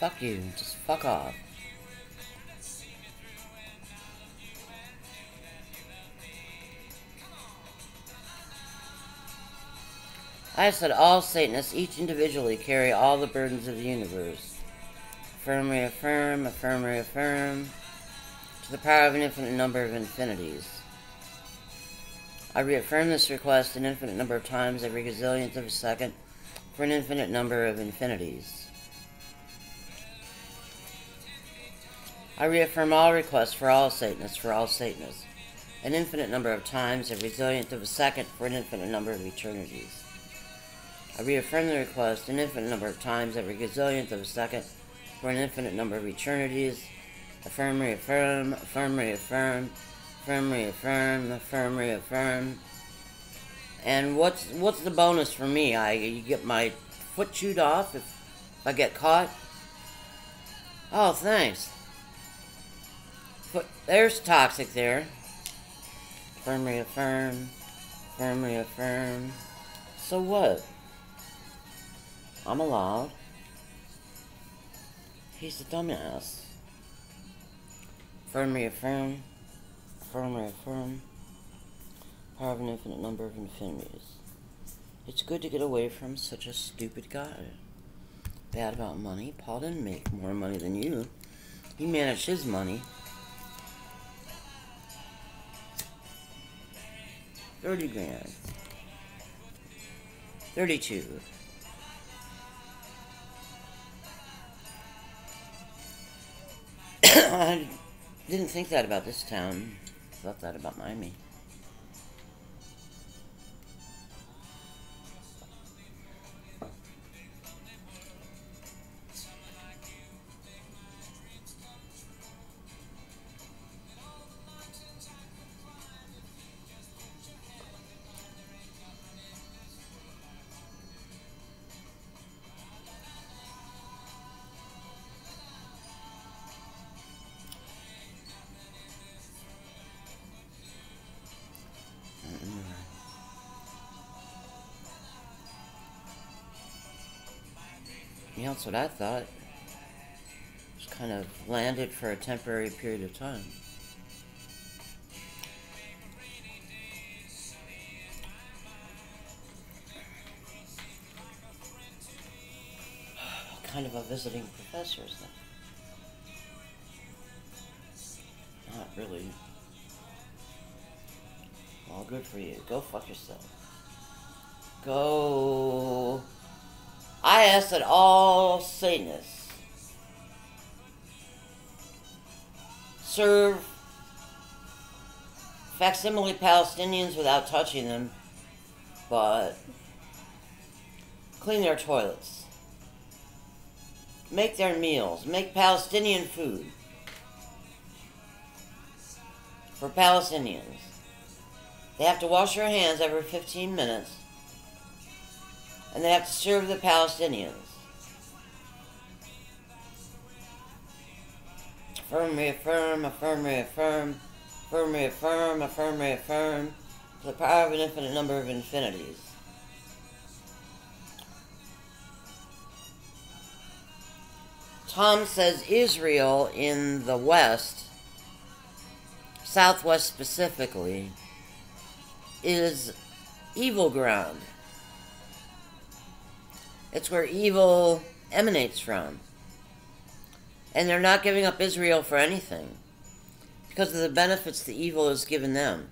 Fuck you. Just fuck off. I said all Satanists, each individually, carry all the burdens of the universe. Affirm, reaffirm, affirm, reaffirm, to the power of an infinite number of infinities. I reaffirm this request an infinite number of times every gazillionth of a second for an infinite number of infinities. I reaffirm all requests for all Satanists, an infinite number of times every zillionth of a second for an infinite number of eternities. I reaffirm the request an infinite number of times every gazillionth of a second for an infinite number of eternities. Affirm, reaffirm, affirm, reaffirm, affirm, reaffirm, affirm, reaffirm. And what's the bonus for me? You get my foot chewed off if I get caught? Oh, thanks. There's toxic there. Affirm, reaffirm, affirm, reaffirm. So what? I'm allowed. He's a dumbass. Affirm, reaffirm, affirm, reaffirm. Power of an infinite number of infinities. It's good to get away from such a stupid guy. Bad about money. Paul didn't make more money than you. He managed his money. 30 grand. 32. I didn't think that about this town. Thought that about Miami. Yeah, that's what I thought. Just kind of landed for a temporary period of time. Kind of a visiting professor, is that? Not really. Well, good for you. Go fuck yourself. Go. I ask that all Satanists serve facsimile Palestinians without touching them, but clean their toilets, make their meals, make Palestinian food for Palestinians. They have to wash their hands every 15 minutes. And they have to serve the Palestinians. Affirm, reaffirm, affirm, reaffirm, affirm, reaffirm, affirm, reaffirm, to the power of an infinite number of infinities. Tom says Israel in the West, Southwest specifically, is evil ground. It's where evil emanates from. And they're not giving up Israel for anything because of the benefits the evil has given them.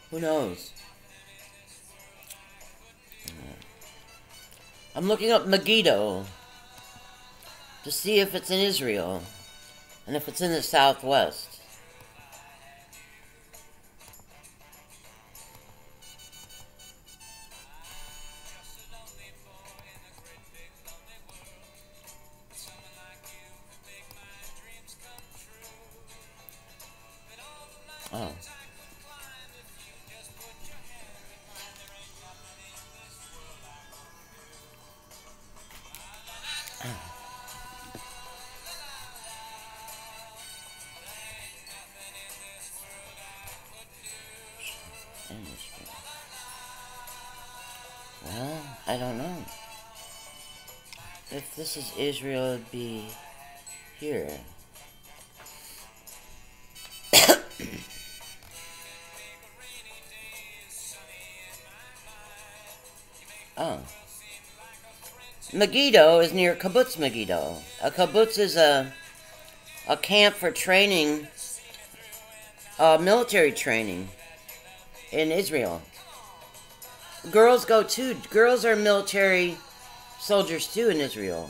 Who knows? I'm looking up Megiddo to see if it's in Israel and if it's in the Southwest. Oh. Well, I don't know. If this is Israel, it'd be here. Oh. Megiddo is near Kibbutz Megiddo. A kibbutz is a camp for training, military training in Israel. Girls go too. Girls are military soldiers too in Israel.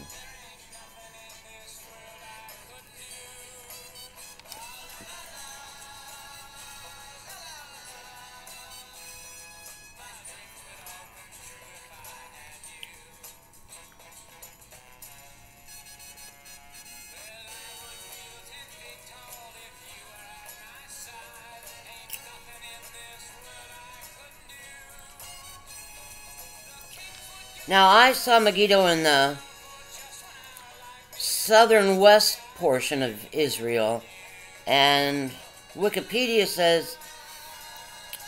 Now, I saw Megiddo in the southern west portion of Israel, and Wikipedia says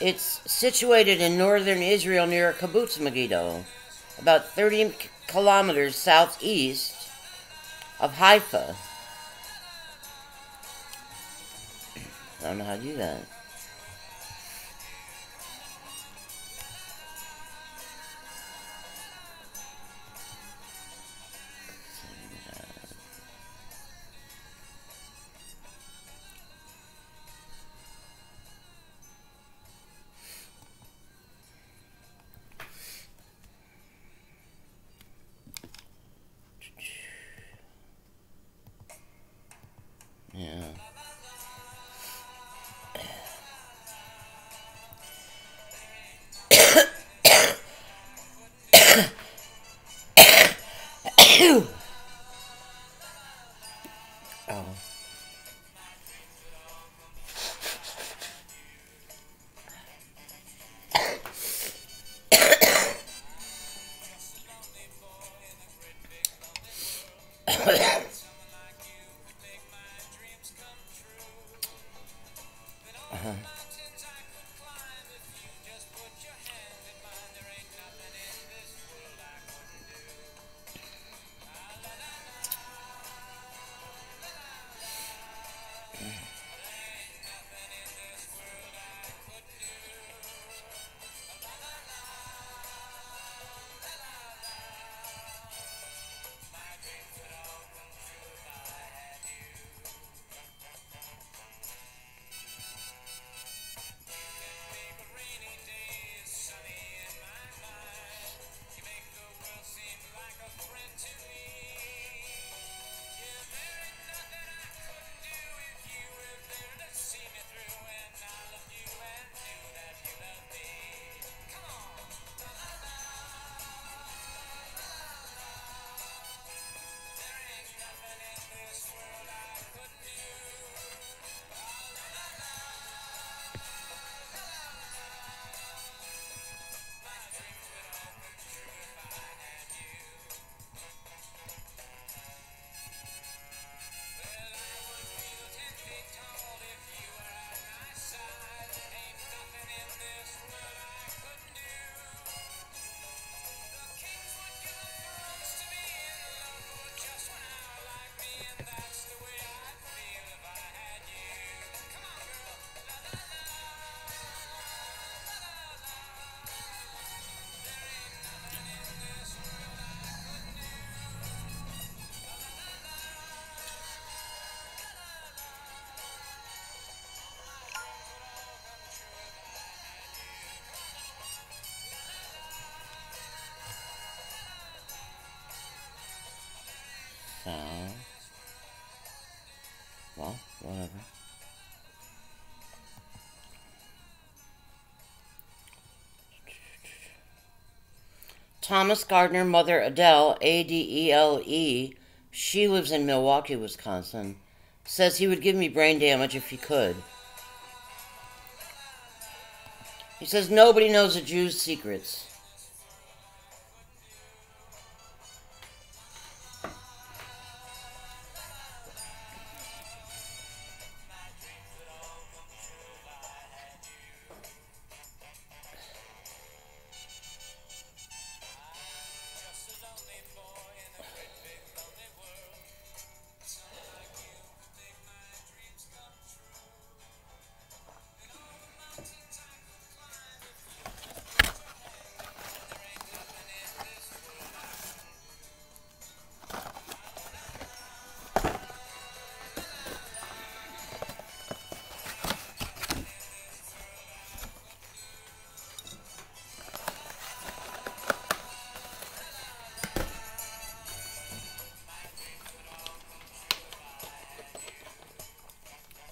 it's situated in northern Israel near Kibbutz Megiddo, about 30 kilometers southeast of Haifa. I don't know how to do that. Yeah. Oh. Uh-huh. So, well, whatever. Thomas Gardner, mother Adele, Adele, she lives in Milwaukee, Wisconsin, says he would give me brain damage if he could. He says nobody knows a Jew's secrets.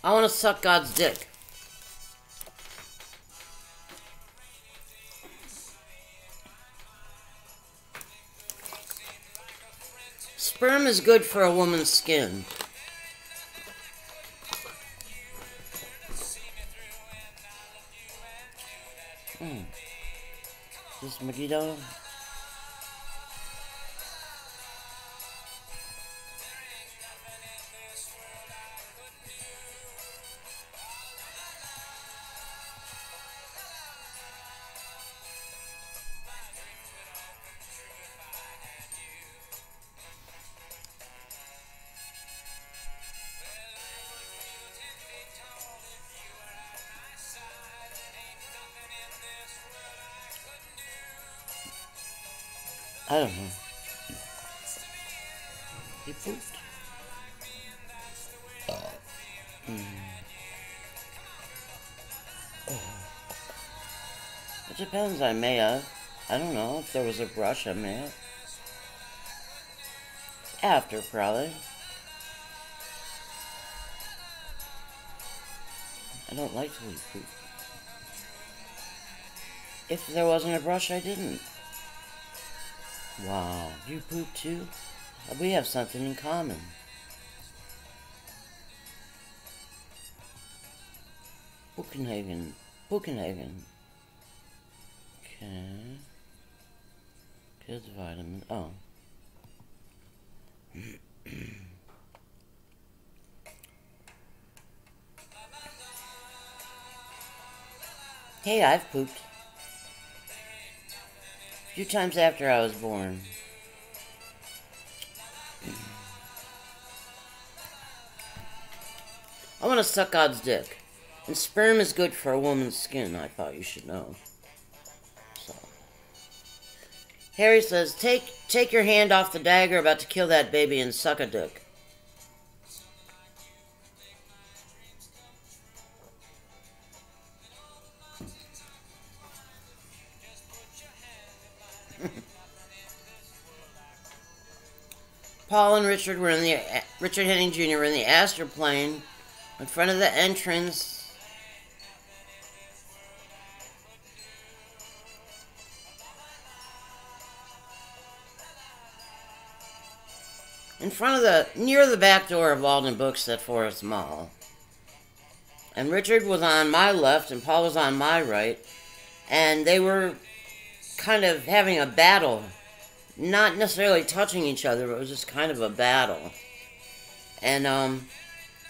I want to suck God's dick. Sperm is good for a woman's skin. This mosquito. I don't know. He pooped. It depends, I may have. I don't know. If there was a brush, I may have. After, probably. I don't like to leave poop. If there wasn't a brush, I didn't. Wow, you poop too? We have something in common. Buchenhagen. Buchenhagen. Okay. Kids vitamin. Oh. Hey, I've pooped. A few times after I was born. I want to suck God's dick. And sperm is good for a woman's skin, I thought you should know. So. Harry says, take your hand off the dagger about to kill that baby and suck a dick. Paul and Richard Henning Jr. were in the astroplane in front of the entrance. Near the back door of Walden Books at Forest Mall. And Richard was on my left and Paul was on my right. And they were kind of having a battle. Not necessarily touching each other, but it was just kind of a battle. And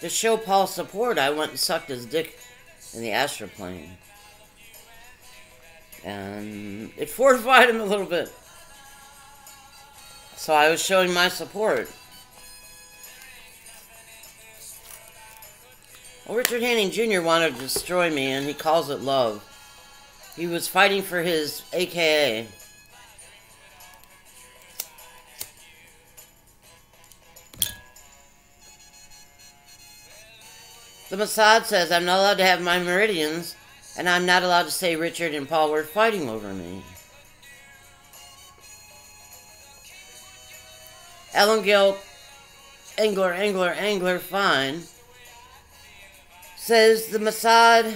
to show Paul's support, I went and sucked his dick in the astroplane. And it fortified him a little bit. So I was showing my support. Well, Richard Henning Jr. wanted to destroy me, and he calls it love. He was fighting for his AKA. The Mossad says I'm not allowed to have my meridians, and I'm not allowed to say Richard and Paul were fighting over me. Ellen Gill, Angler, fine, says the Mossad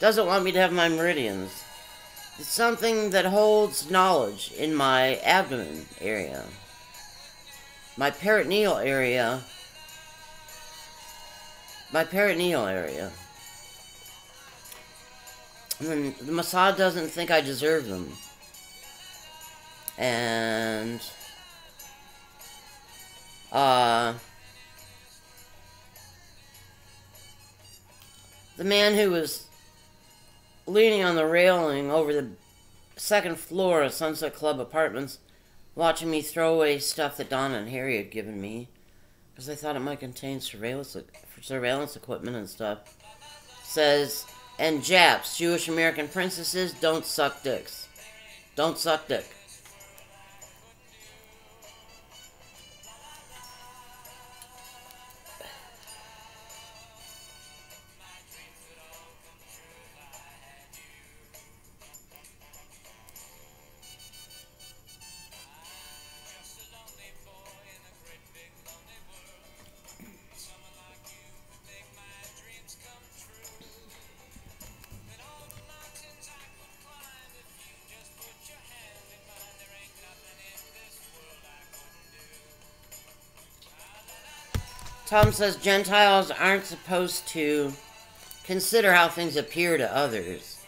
doesn't want me to have my meridians. It's something that holds knowledge in my abdomen area. My peritoneal area. And then the Mossad doesn't think I deserve them. And the man who was leaning on the railing over the second floor of Sunset Club Apartments, watching me throw away stuff that Donna and Harry had given me, because they thought it might contain surveillance equipment and stuff, says, and Japs, Jewish American princesses, don't suck dicks. Don't suck dick. Tom says Gentiles aren't supposed to consider how things appear to others.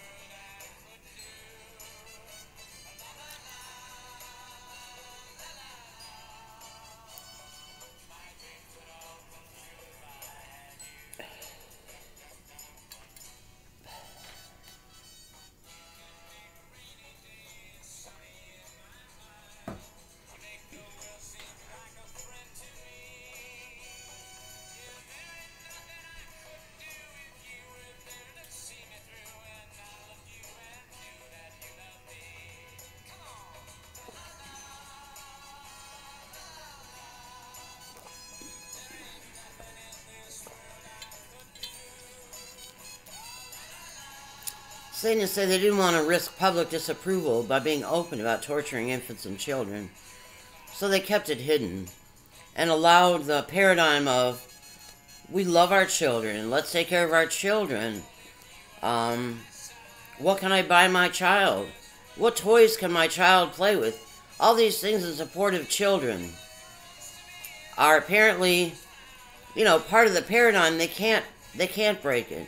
Satanists say they didn't want to risk public disapproval by being open about torturing infants and children, so they kept it hidden and allowed the paradigm of, we love our children, let's take care of our children. What can I buy my child? What toys can my child play with? All these things in support of children are apparently, part of the paradigm. They can't break it.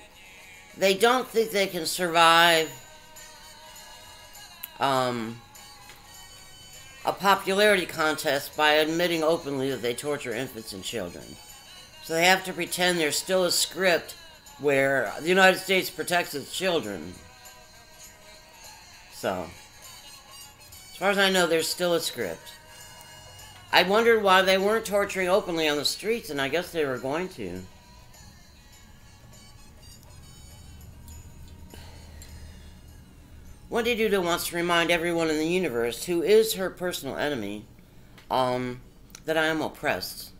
They don't think they can survive a popularity contest by admitting openly that they torture infants and children. So they have to pretend there's still a script where the United States protects its children. So, as far as I know, there's still a script. I wondered why they weren't torturing openly on the streets, and I guess they were going to. Wendy Duda wants to remind everyone in the universe who is her personal enemy that I am oppressed.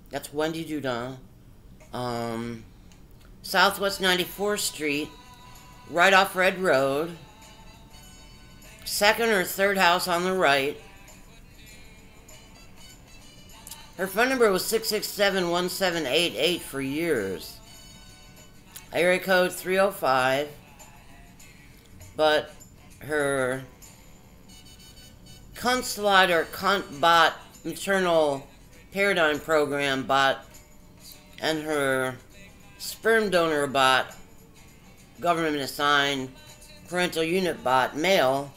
That's Wendy Duda. Southwest 94th Street, right off Red Road. Second or third house on the right. Her phone number was 667-1788 for years. Area code 305. But her Consulate or bot maternal paradigm program bot and her sperm donor bot government assigned parental unit bot male,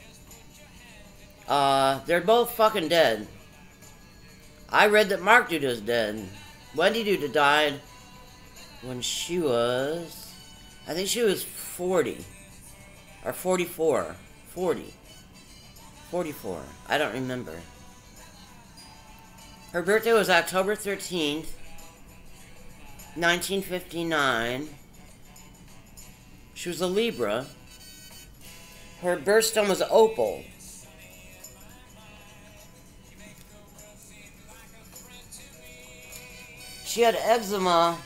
they're both fucking dead. I read that Mark Duda's dead. Wendy Duda died when she was, I think she was 40. Or 44. 40. 44. I don't remember. Her birthday was October 13th, 1959. She was a Libra. Her birthstone was opal. She had eczema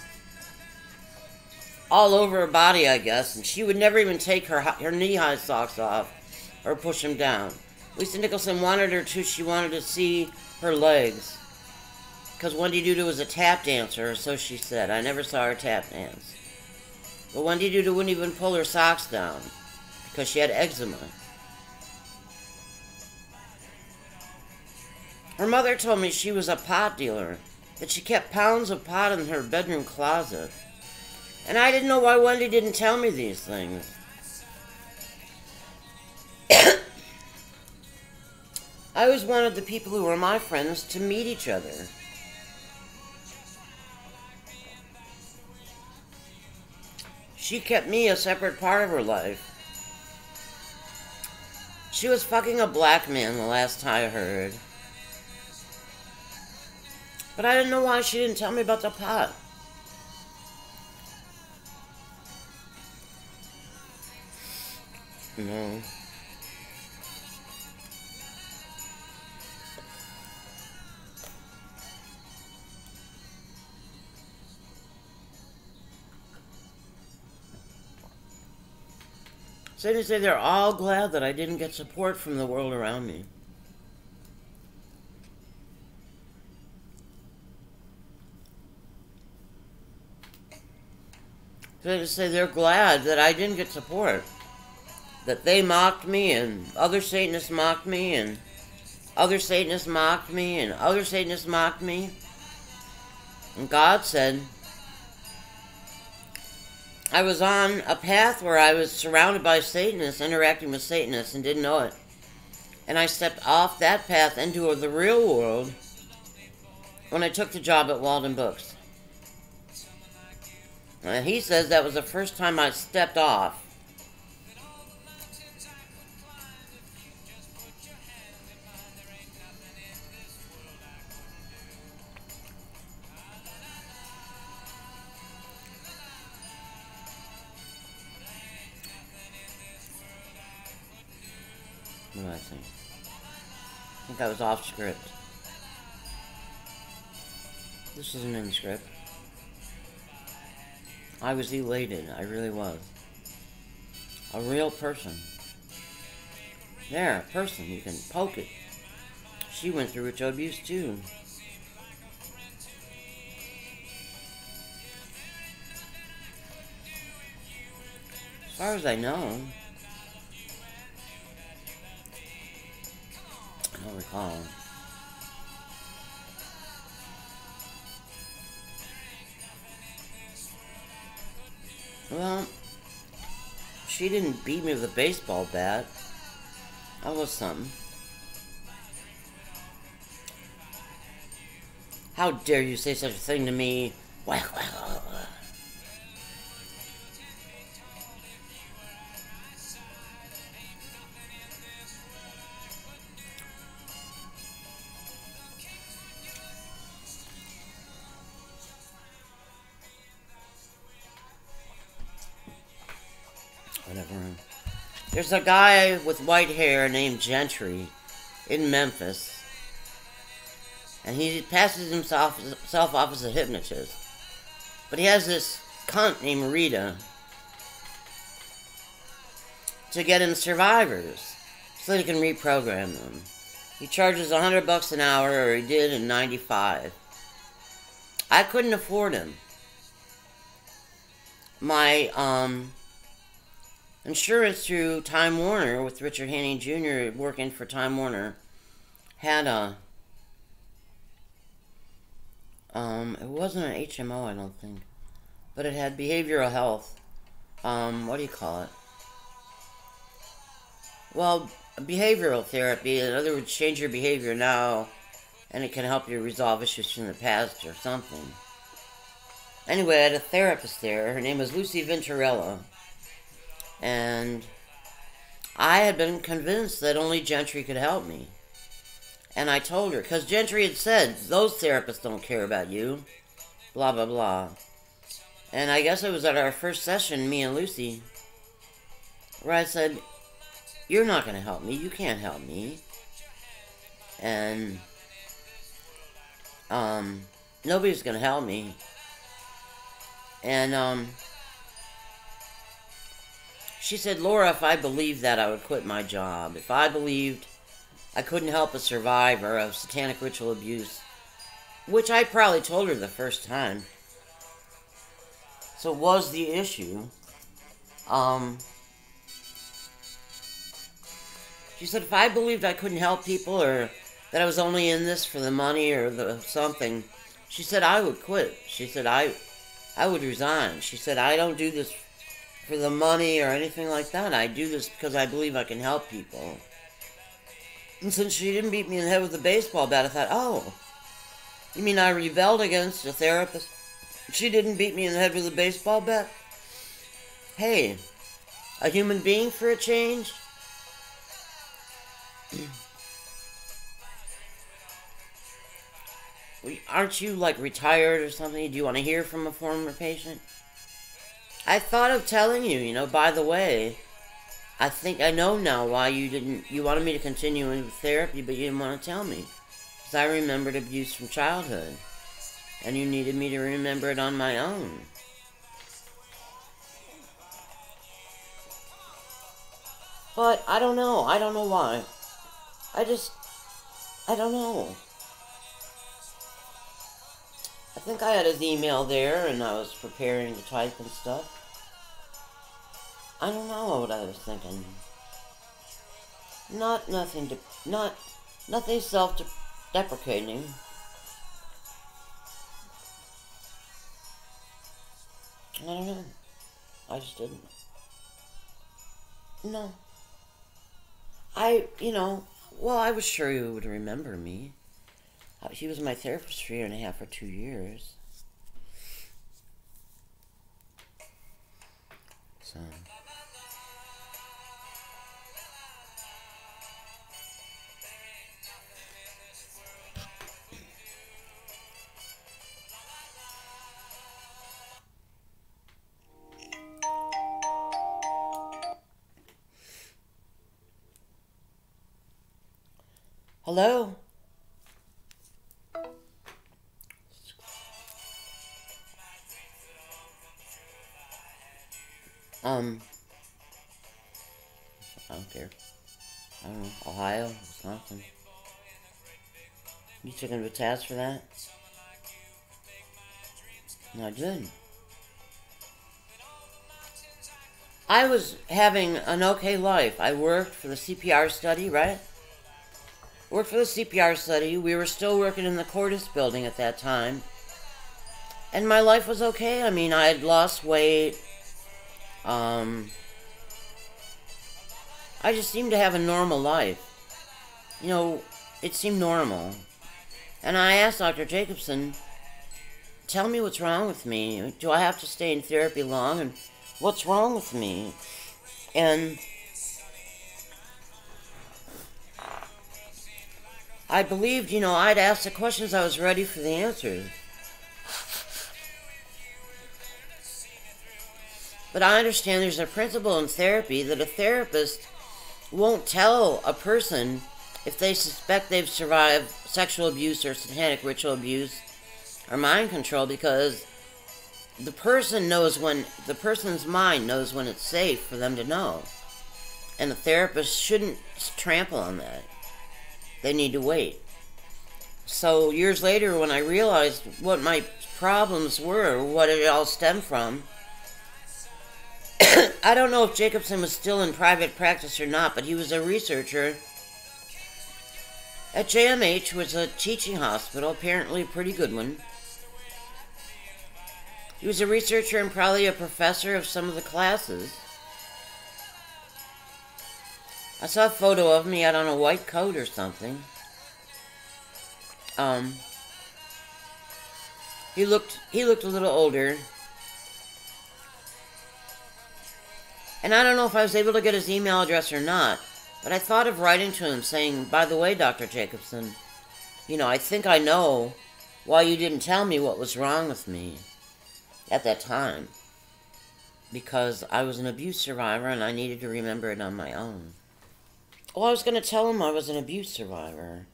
all over her body, I guess, and she would never even take her knee-high socks off or push them down. Lisa Nicholson wanted her to. She wanted to see her legs. Because Wendy Duda was a tap dancer, so she said. I never saw her tap dance. But Wendy Duda wouldn't even pull her socks down because she had eczema. Her mother told me she was a pot dealer, that she kept pounds of pot in her bedroom closet. And I didn't know why Wendy didn't tell me these things. I always wanted the people who were my friends to meet each other. She kept me a separate part of her life. She was fucking a black man the last time I heard. But I didn't know why she didn't tell me about the pot. No. So they say they're all glad that I didn't get support from the world around me. So they say they're glad that I didn't get support. That they mocked me, and other Satanists mocked me, and other Satanists mocked me, and other Satanists mocked me. And God said, I was on a path where I was surrounded by Satanists, interacting with Satanists, and didn't know it. And I stepped off that path into the real world when I took the job at Walden Books. And he says that was the first time I stepped off. What do I think? I think I was off script. This isn't in the script. I was elated. I really was. A real person. There, a person. You can poke it. She went through ritual abuse too. As far as I know. I don't recall. Well, she didn't beat me with a baseball bat. That was something. How dare you say such a thing to me? Whack, whack, whack, whack. Whatever. There's a guy with white hair named Gentry in Memphis. And he passes himself off as a hypnotist. But he has this cunt named Rita to get him survivors so that he can reprogram them. He charges $100 an hour, or he did in '95. I couldn't afford him. My insurance through Time Warner with Richard Hanning Jr. working for Time Warner had a it wasn't an HMO, I don't think, but it had behavioral health. What do you call it? Well, behavioral therapy. In other words, change your behavior now, and it can help you resolve issues from the past or something. Anyway, I had a therapist there. Her name was Lucy Venturella. And I had been convinced that only Gentry could help me. And I told her, because Gentry had said, those therapists don't care about you. Blah, blah, blah. And I guess it was at our first session, me and Lucy, where I said, you're not going to help me. You can't help me. And nobody's going to help me. And she said, Laura, if I believed that, I would quit my job. If I believed I couldn't help a survivor of satanic ritual abuse, which I probably told her the first time. So it was the issue. She said, if I believed I couldn't help people, or that I was only in this for the money or the something, she said, I would quit. She said, I would resign. She said, I don't do this for the money or anything like that. I do this because I believe I can help people. And since she didn't beat me in the head with a baseball bat, I thought, oh, you mean I rebelled against a therapist? She didn't beat me in the head with a baseball bat? Hey, a human being for a change? Aren't you, like, retired or something? Do you want to hear from a former patient? I thought of telling you, you know, by the way, I think I know now why you wanted me to continue in therapy, but you didn't want to tell me. Because I remembered abuse from childhood. And you needed me to remember it on my own. But I don't know. I don't know why. I don't know. I think I had his email there, and I was preparing to type and stuff. I don't know what I was thinking. Nothing self-deprecating. I don't know. I just didn't. No. Well, I was sure he would remember me. He was my therapist for 1.5 or 2 years. So. Hello? I don't care. I don't know. Ohio? Wisconsin? You took him to task for that? No, I didn't. I was having an okay life. I worked for the CPR study, right? Worked for the CPR study. We were still working in the Cordis building at that time. And my life was okay. I mean, I had lost weight. I just seemed to have a normal life. It seemed normal. And I asked Dr. Jacobson, tell me what's wrong with me. Do I have to stay in therapy long? And what's wrong with me? And I believed, I'd asked the questions, I was ready for the answers. But I understand there's a principle in therapy that a therapist won't tell a person if they suspect they've survived sexual abuse or satanic ritual abuse or mind control, because the person's mind knows when it's safe for them to know. And the therapist shouldn't trample on that. They need to wait. So years later, when I realized what my problems were, what it all stemmed from, I don't know if Jacobson was still in private practice or not, but he was a researcher at JMH, which was a teaching hospital, apparently a pretty good one. He was a researcher and probably a professor of some of the classes. I saw a photo of him. He had on a white coat or something. He looked a little older. And I don't know if I was able to get his email address or not, but I thought of writing to him saying, by the way, Dr. Jacobson, I think I know why you didn't tell me what was wrong with me at that time. Because I was an abuse survivor and I needed to remember it on my own. Well, I was going to tell him I was an abuse survivor.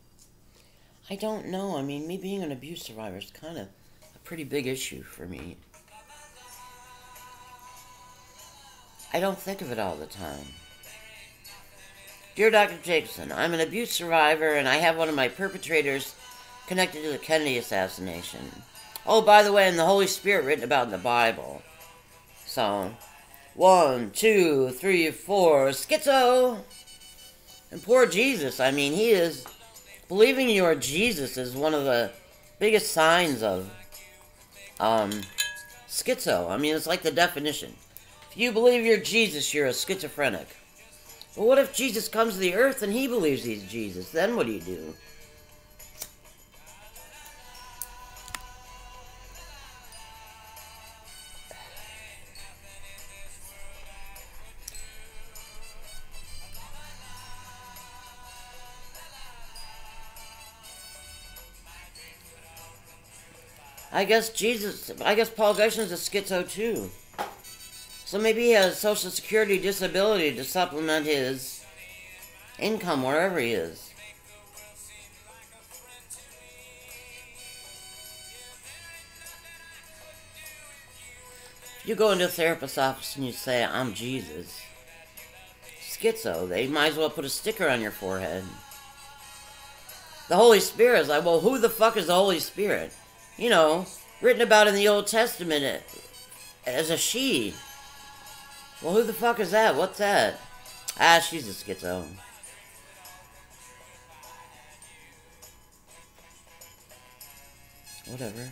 I don't know. I mean, me being an abuse survivor is kind of a pretty big issue for me. I don't think of it all the time. Dear Dr. Jacobson, I'm an abuse survivor and I have one of my perpetrators connected to the Kennedy assassination. Oh, by the way, and the Holy Spirit written about in the Bible. So, 1, 2, 3, 4, schizo! And poor Jesus, I mean, believing you are Jesus is one of the biggest signs of schizo. I mean, it's like the definition. If you believe you're Jesus, you're a schizophrenic. But what if Jesus comes to the earth and he believes he's Jesus? Then what do you do? I guess Paul Gushen's a schizo too. So maybe he has Social Security disability to supplement his income wherever he is. If you go into a therapist's office and you say, I'm Jesus, schizo, they might as well put a sticker on your forehead. The Holy Spirit is like, well, who the fuck is the Holy Spirit? Written about in the Old Testament as a she. Well, who the fuck is that? What's that? She's a schizo. Whatever.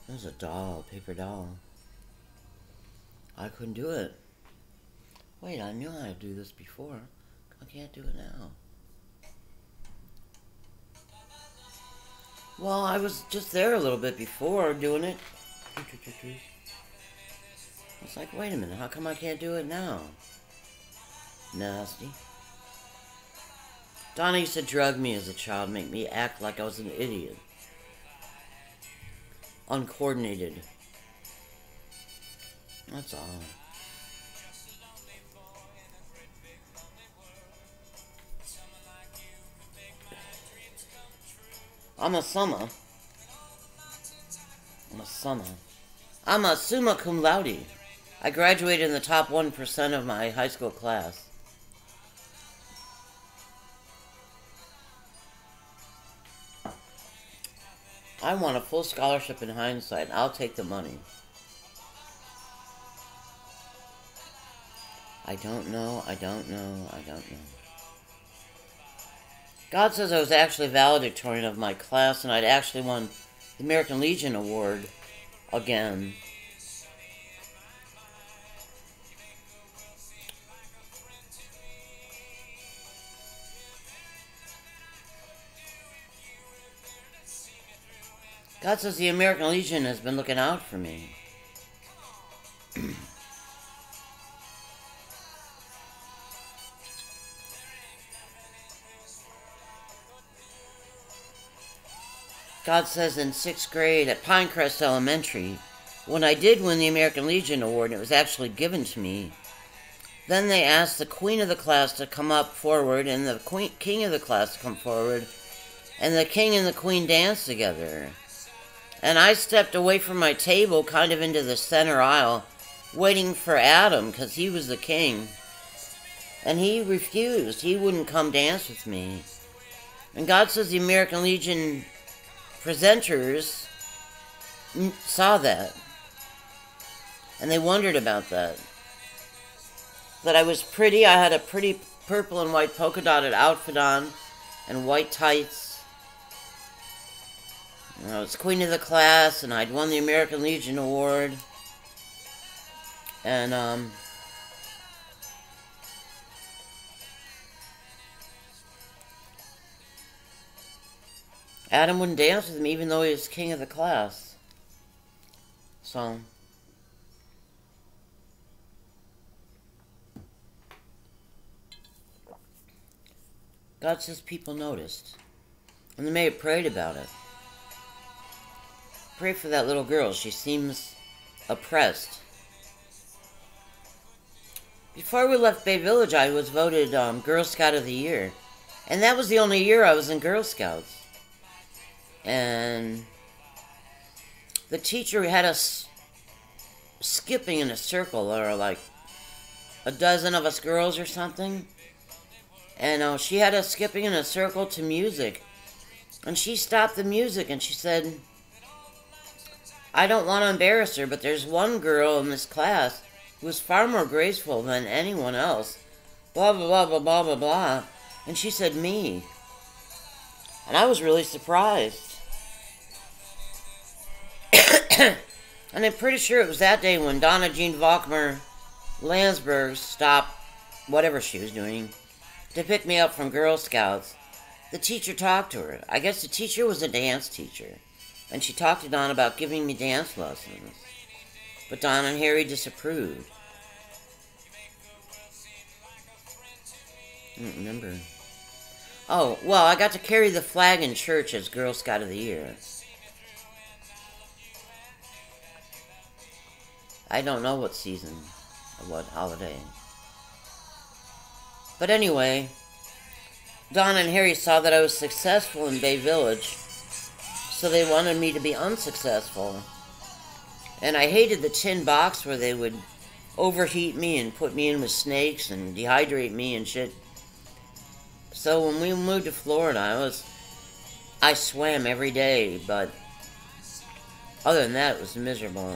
There's a doll, a paper doll. I couldn't do it. Wait, I knew how to do this before. I can't do it now. Well, I was just there a little bit before doing it. It's like, wait a minute, how come I can't do it now? Nasty. Donna used to drug me as a child, make me act like I was an idiot. Uncoordinated. That's all. I'm a summa cum laude. I graduated in the top 1% of my high school class. I want a full scholarship in hindsight. I'll take the money. I don't know. God says I was actually valedictorian of my class, and I'd actually won the American Legion Award again. God says the American Legion has been looking out for me. God says in 6th grade at Pinecrest Elementary, when I did win the American Legion Award, and it was actually given to me, then they asked the queen of the class to come up forward, and the king of the class to come forward, and the king and the queen danced together. And I stepped away from my table, kind of into the center aisle, waiting for Adam, because he was the king. And he refused. He wouldn't come dance with me. And God says the American Legion presenters saw that. And they wondered about that. That I was pretty. I had a pretty purple and white polka dotted outfit on, and white tights. I was queen of the class, and I'd won the American Legion Award. And, Adam wouldn't dance with me, even though he was king of the class. So, God says people noticed. And they may have prayed about it. Pray for that little girl. She seems oppressed. Before we left Bay Village, I was voted Girl Scout of the Year. And that was the only year I was in Girl Scouts. And the teacher had us skipping in a circle. There were like a dozen of us girls or something. And she had us skipping in a circle to music. And she stopped the music and she said, I don't want to embarrass her, but there's one girl in this class who is far more graceful than anyone else. Blah, blah, blah, blah, blah, blah, blah. And she said, me. And I was really surprised. And I'm pretty sure it was that day when Donna Jean Valkmer Landsberg stopped whatever she was doing to pick me up from Girl Scouts. The teacher talked to her. I guess the teacher was a dance teacher. And she talked to Don about giving me dance lessons. But Don and Harry disapproved. I don't remember. Oh, well, I got to carry the flag in church as Girl Scout of the Year. I don't know what season or what holiday. But anyway, Don and Harry saw that I was successful in Bay Village, so they wanted me to be unsuccessful. And I hated the tin box where they would overheat me and put me in with snakes and dehydrate me and shit. So when we moved to Florida, I swam every day, but other than that, it was miserable.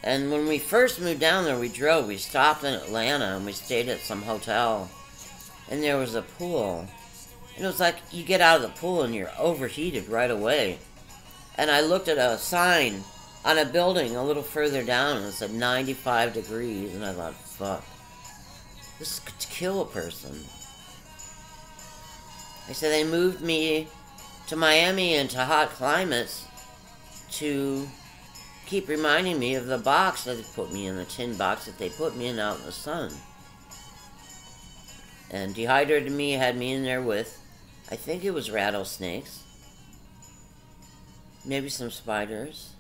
And when we first moved down there, we drove. We stopped in Atlanta and we stayed at some hotel. And there was a pool. And it was like you get out of the pool and you're overheated right away. And I looked at a sign on a building a little further down and it said 95 degrees. And I thought, fuck, this could kill a person. I said they moved me to Miami and to hot climates to keep reminding me of the box that they put me in, the tin box that they put me in out in the sun. And dehydrated me, had me in there with, I think it was rattlesnakes, maybe some spiders.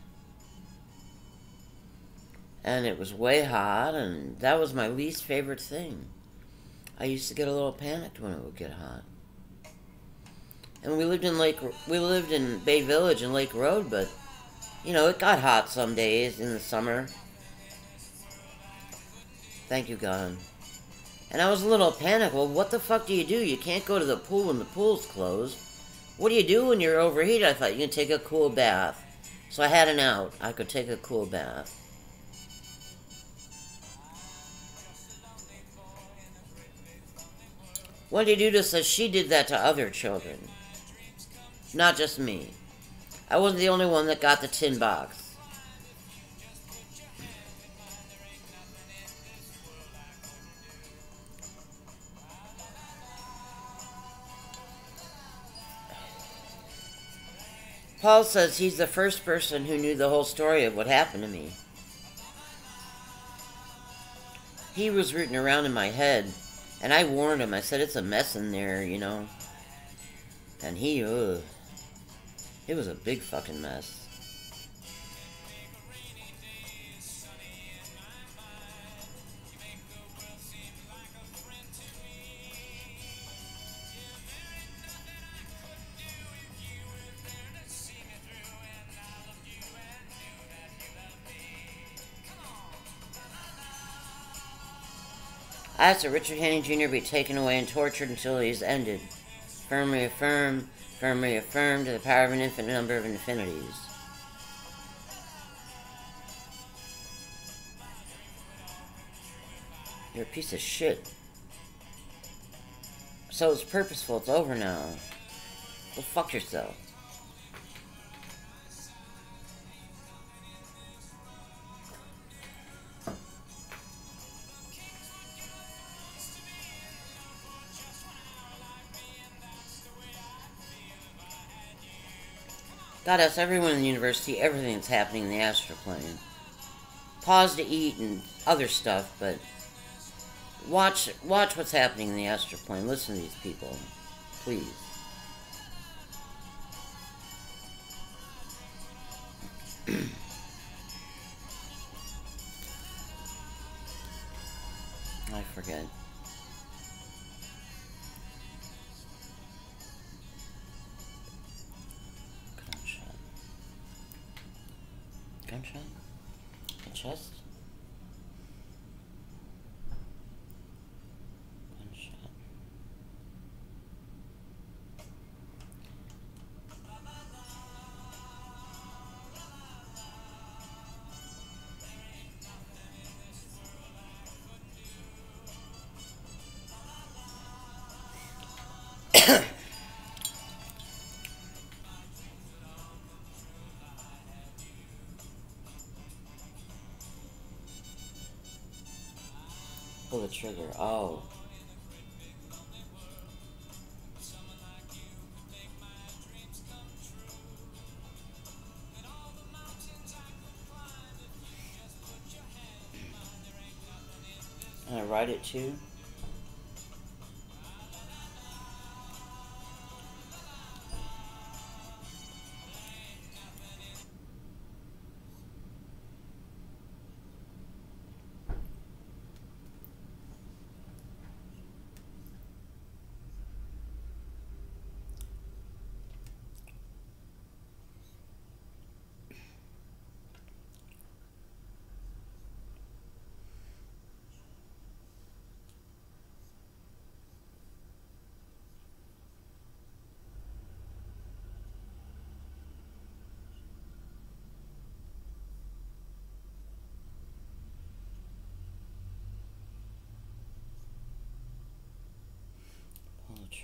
And it was way hot, and that was my least favorite thing. I used to get a little panicked when it would get hot. And we lived in Bay Village and Lake Road, but you know, it got hot some days in the summer. Thank you, God. And I was a little panicked. Well, what the fuck do? You can't go to the pool when the pool's closed. What do you do when you're overheated? I thought you can take a cool bath. So I had an out. I could take a cool bath. What did you do? Says she did that to other children. Not just me. I wasn't the only one that got the tin box. Paul says he's the first person who knew the whole story of what happened to me. He was rooting around in my head, and I warned him. I said, it's a mess in there, you know. And it was a big fucking mess. I asked that Richard Henning Jr. be taken away and tortured until he is ended. Firmly affirm to the power of an infinite number of infinities. You're a piece of shit. So it's purposeful, it's over now. Go fuck yourself. God asks everyone in the university everything that's happening in the astral plane. Pause to eat and other stuff, but watch what's happening in the astral plane. Listen to these people, please. I forget. Gunshot? The chest? Gunshot. Pull the trigger. Oh. Can I write it too?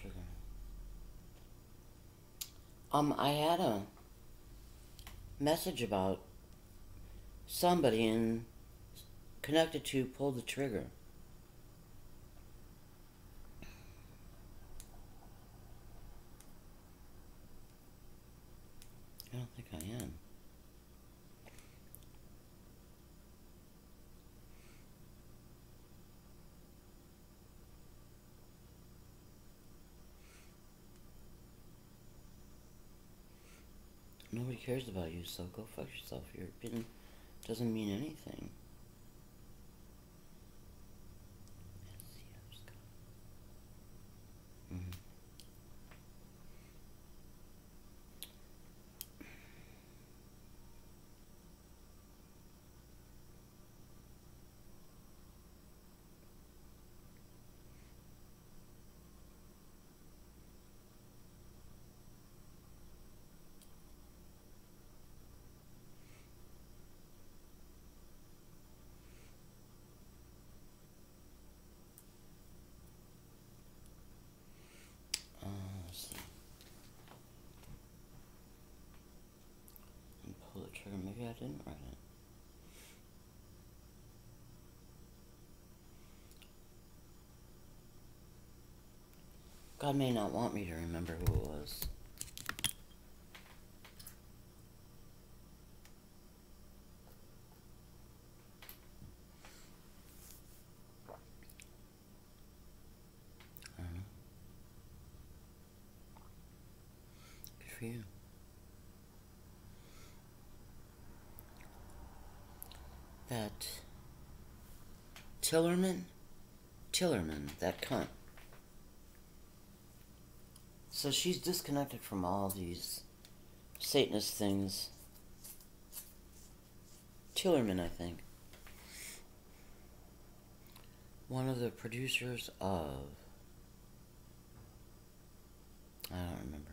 trigger. I had a message about somebody in connected to pull the trigger. I don't think I am. Nobody cares about you, so go fuck yourself. Your opinion doesn't mean anything. Mm-hmm. Let's see. And pull the trigger. Maybe I didn't write it. God may not want me to remember who it was. I don't know. Good for you. That Tillerman, that cunt. So she's disconnected from all these Satanist things. Tillerman, I think. One of the producers of... I don't remember.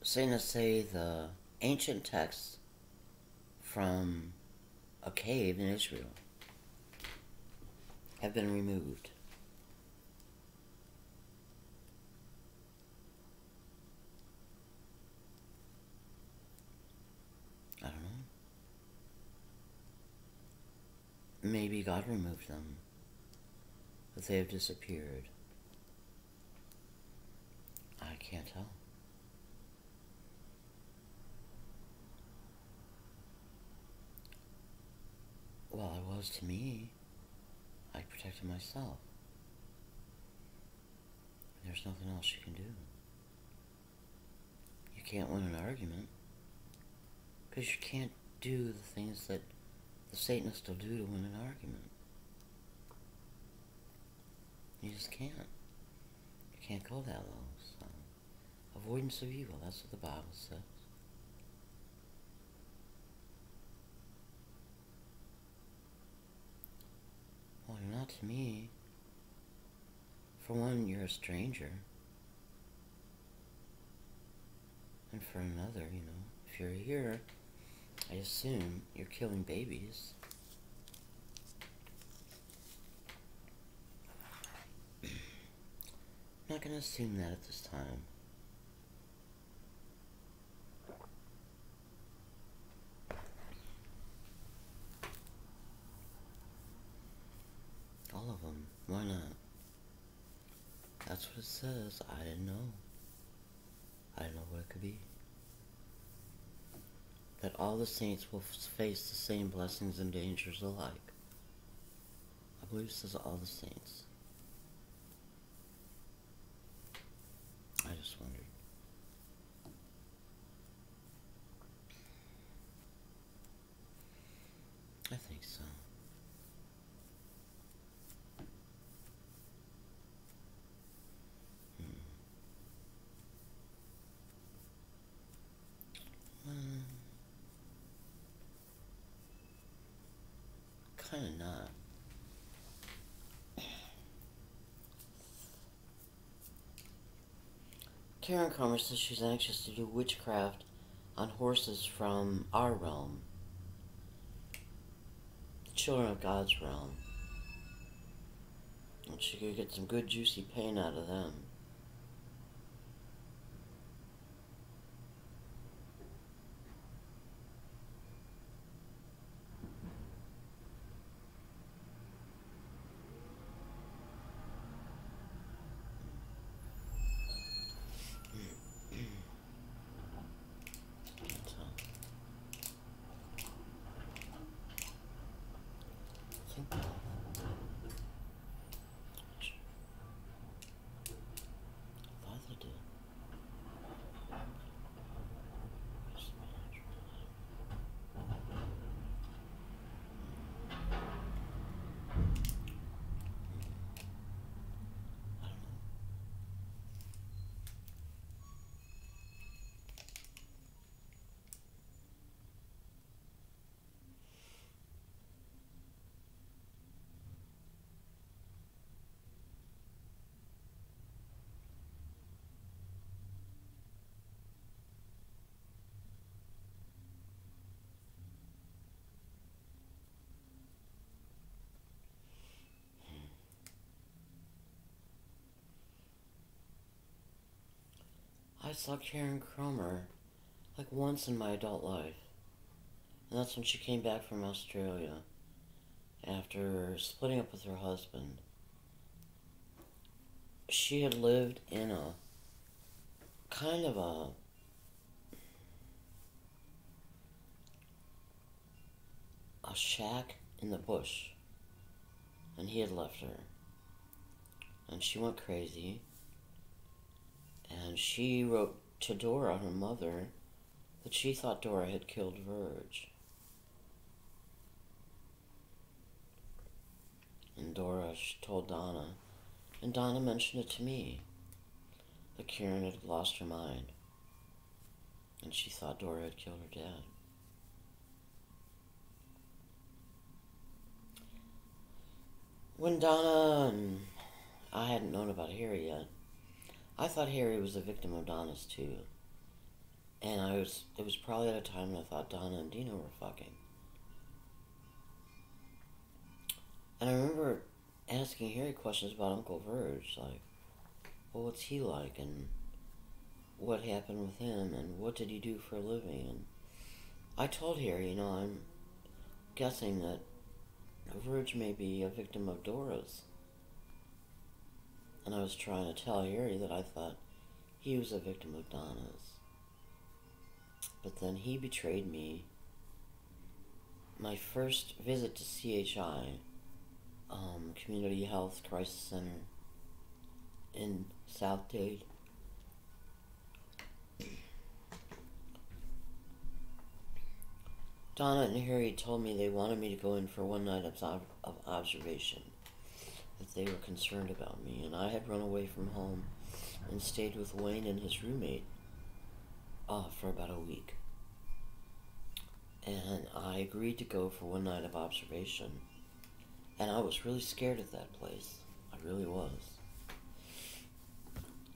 Satanists say the ancient texts from a cave in Israel have been removed. I don't know. Maybe God removed them, but they have disappeared. I can't tell. Well, I was to me. I protected myself. There's nothing else you can do. You can't win an argument, because you can't do the things that the Satanists will do to win an argument. You just can't. You can't go that low. So, avoidance of evil, that's what the Bible says. Well, you're not to me. For one, you're a stranger. And for another, you know, if you're here, I assume you're killing babies. I'm not going to assume that at this time. All of them. Why not? That's what it says. I didn't know. I didn't know what it could be. That all the saints will face the same blessings and dangers alike. I believe it says all the saints. I just wondered. I think so. Kind of not. Karen Cromer says she's anxious to do witchcraft on horses from our realm, the children of God's realm. And she could get some good juicy pain out of them. I saw Karen Cromer like once in my adult life, and that's when she came back from Australia after splitting up with her husband. She had lived in a kind of a shack in the bush, and he had left her, and she went crazy, and she wrote to Dora, her mother, that she thought Dora had killed Verge. And Dora told Donna, and Donna mentioned it to me, that Karen had lost her mind, and she thought Dora had killed her dad. When Donna and I hadn't known about Harry yet, I thought Harry was a victim of Donna's too. And it was probably at a time when I thought Donna and Dino were fucking. And I remember asking Harry questions about Uncle Verge, like, well, what's he like, and what happened with him, and what did he do for a living, and I told Harry, I'm guessing that Verge may be a victim of Dora's. And I was trying to tell Harry that I thought he was a victim of Donna's. But then he betrayed me. My first visit to CHI, Community Health Crisis Center in South Dade, Donna and Harry told me they wanted me to go in for one night of observation, that they were concerned about me, and I had run away from home and stayed with Wayne and his roommate for about a week. And I agreed to go for one night of observation, and I was really scared of that place. I really was.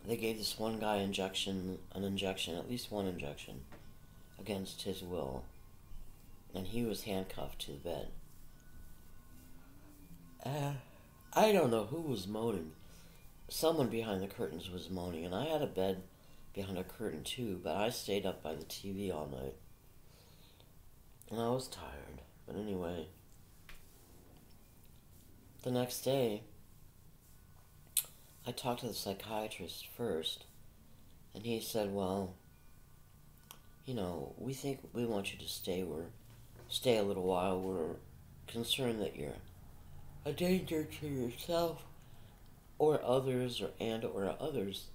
They gave this one guy at least one injection, against his will, and he was handcuffed to the bed. I don't know who was moaning. Someone behind the curtains was moaning, and I had a bed behind a curtain too, but I stayed up by the TV all night. And I was tired. But anyway, the next day, I talked to the psychiatrist first, and he said, well, we think we want you to stay a little while. We're concerned that you're a danger to yourself or others or others.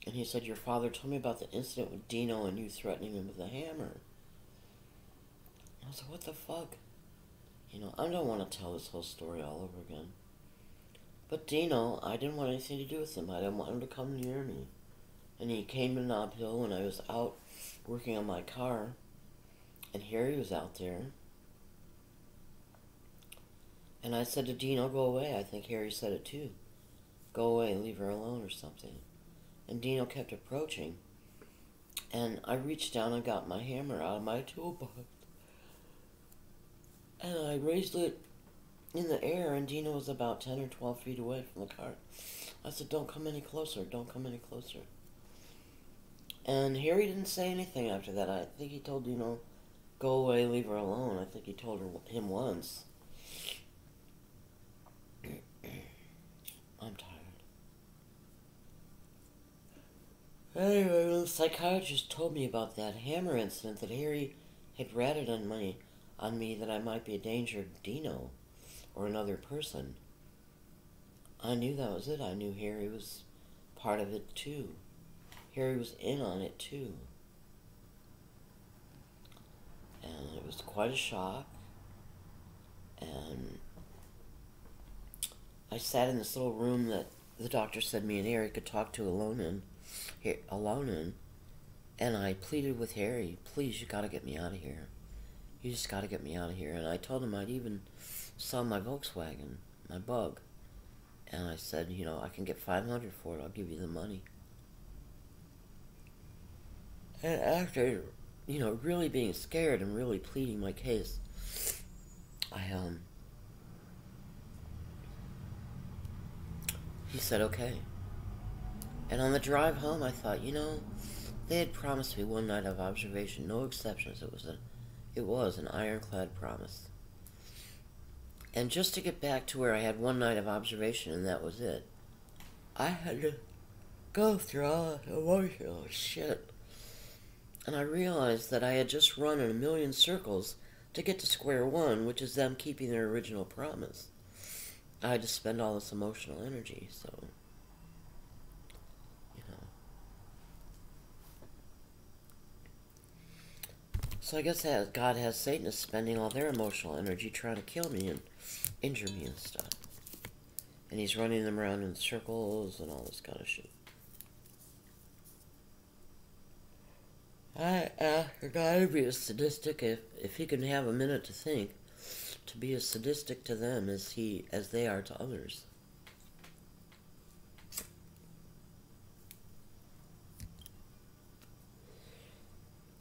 And he said, your father told me about the incident with Dino and you threatening him with a hammer. I was like, what the fuck? I don't want to tell this whole story all over again. But Dino, I didn't want anything to do with him. I didn't want him to come near me. And he came to Nob Hill when I was out working on my car. And Harry was out there. And I said to Dino, go away. I think Harry said it too. Go away and leave her alone or something. And Dino kept approaching. And I reached down and got my hammer out of my toolbox. And I raised it in the air, and Dino was about 10 or 12 feet away from the cart. I said, "Don't come any closer, don't come any closer." And Harry didn't say anything after that. I think he told Dino, "Go away, leave her alone." I think he told him once. I'm tired. Anyway, the psychiatrist told me about that hammer incident, that Harry had ratted on me that I might be a danger to Dino or another person. I knew that was it. I knew Harry was part of it too. Harry was in on it too. And it was quite a shock. And I sat in this little room that the doctor said me and Harry could talk to alone in. And I pleaded with Harry, "Please, you gotta get me out of here. You just gotta get me out of here." And I told him I'd even sell my Volkswagen, my Bug. And I said, "I can get $500 for it. I'll give you the money." And after, really being scared and really pleading my case, he said, "Okay." And on the drive home, I thought, they had promised me one night of observation, no exceptions. It was an ironclad promise. And just to get back to where I had one night of observation and that was it, I had to go through all that emotional shit. And I realized that I had just run in a million circles to get to square one, which is them keeping their original promise. I had to spend all this emotional energy, so, So I guess that God has Satanists spending all their emotional energy trying to kill me and injure me and stuff. And he's running them around in circles and all this kind of shit. I ask God to be a sadistic if he can have a minute to think, to be as sadistic to them as they are to others.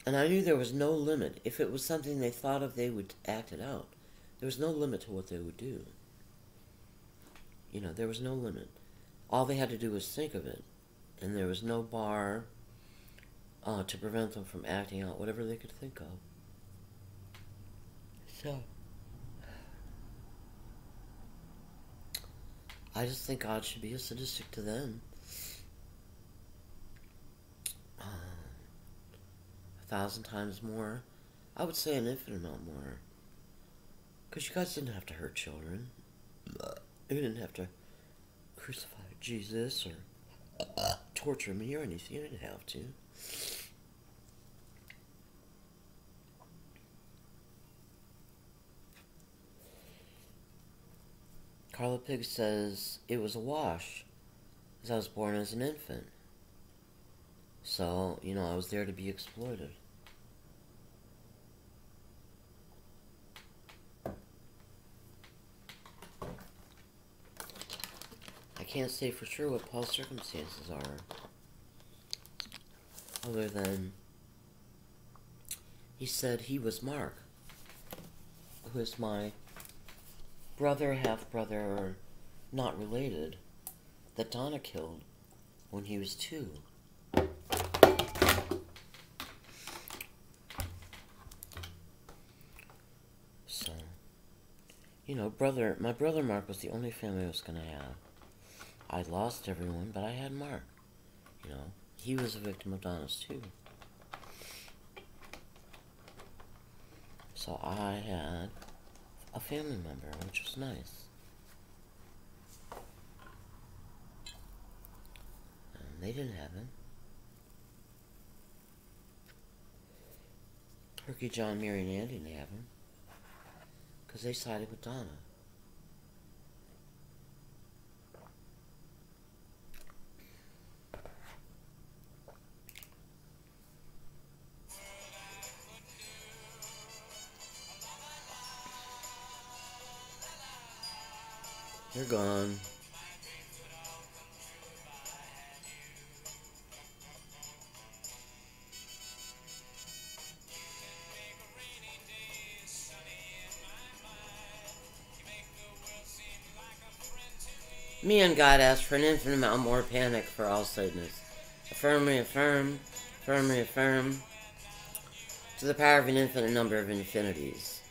And I knew there was no limit. If it was something they thought of, they would act it out. There was no limit to what they would do. There was no limit. All they had to do was think of it. And there was no bar to prevent them from acting out whatever they could think of. So, I just think God should be as sadistic to them. 1,000 times more. I would say an infinite amount more. Because you guys didn't have to hurt children. You didn't have to crucify Jesus or torture me or anything. You didn't have to. Carla Pig says, "It was a wash, because I was born as an infant. So, I was there to be exploited." I can't say for sure what Paul's circumstances are, other than he said he was Mark, who is my brother, half-brother, or not related, that Donna killed when he was 2. So, my brother Mark was the only family I was going to have. I lost everyone, but I had Mark. He was a victim of Donna's too. So I had a family member, which was nice. And they didn't have him. Herky, John, Mary, and Andy didn't have him, because they sided with Donna. They're gone. Me and God ask for an infinite amount more panic for all Satanists. Affirm, reaffirm, affirm, reaffirm, to the power of an infinite number of infinities.